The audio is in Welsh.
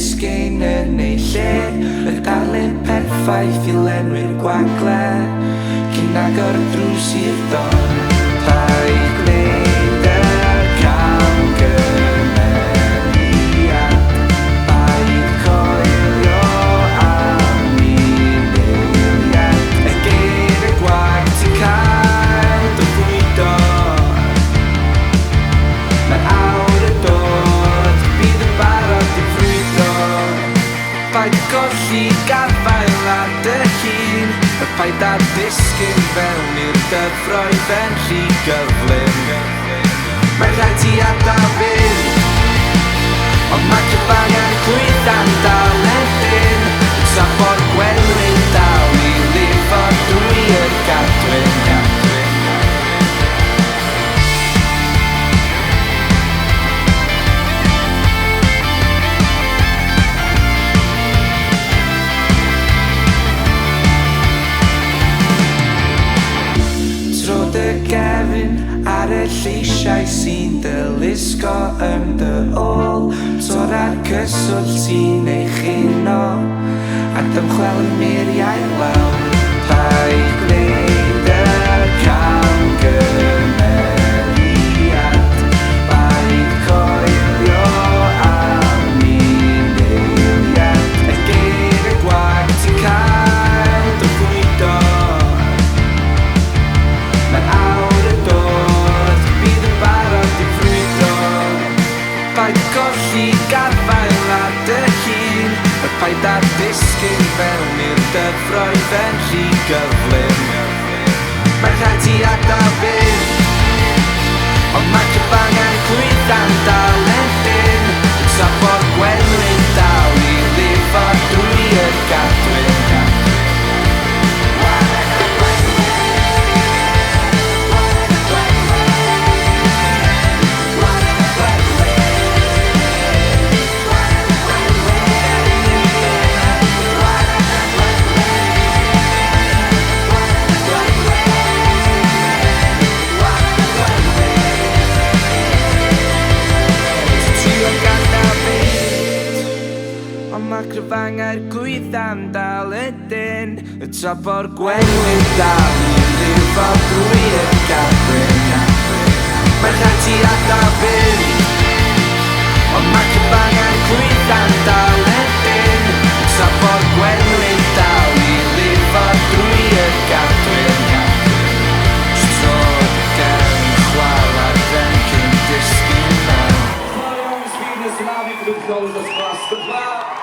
disgyn yn ei lle. Y darlun perffaith i lenwi'r gwagle cyn agor drws i'r don. Paid gwneud y camgymeriad, paid coelio am eiliad. Y geir y gwag ti'n cael dy fwydo. Mae awr y dod, bydd y barod yn ffrwydo. Paid golli gafael ar dy hun, a paid a disgyn fewn i'r dyfroedd yn rhy gyflym. Mae'n rhaid ti adael fynd, ond mae cyfangan cwydda'n dal erbyn. Sa ffordd gwenwyn dal i lifo drwy y gadwyn. Trod y gefn ar y lleisiau sy'n dylusgo yn dy ôl. Tora'r cyswllt sy'n ei chuno a dymchwel y muriau lawr. Paid gwneud y camgymeriad, paid coelio am eiliad. Y geir y gwag ti'n cael dy fwydo. Mae awr y dod, bydd y barod yn ffrwydo. Paid golli gafael ar dy hun, a paid a disgyn fewn i'r dyfroedd yn rhy gyflym. Mae'n rhaid ti adael fynd, ond mae cyfangan cwydda'n dal erbyn. Sa ffordd gwenwyn dal i lifo drwy y gadwyn. Mae cyfanga'r gwydda'n dal ydyn, y top o'r gwenwyn dal i lifo drwy y gadwyn. Mae'n rhaid ti adael fynd, ond mae cyfanga'r gwydda'n dal ydyn, y top o'r gwenwyn dal i lifo drwy y gadwyn. Trod y gefn chwalad yn cyn disgyn mewn. Marion Sweden, Slavi, Klubknolls, das war's.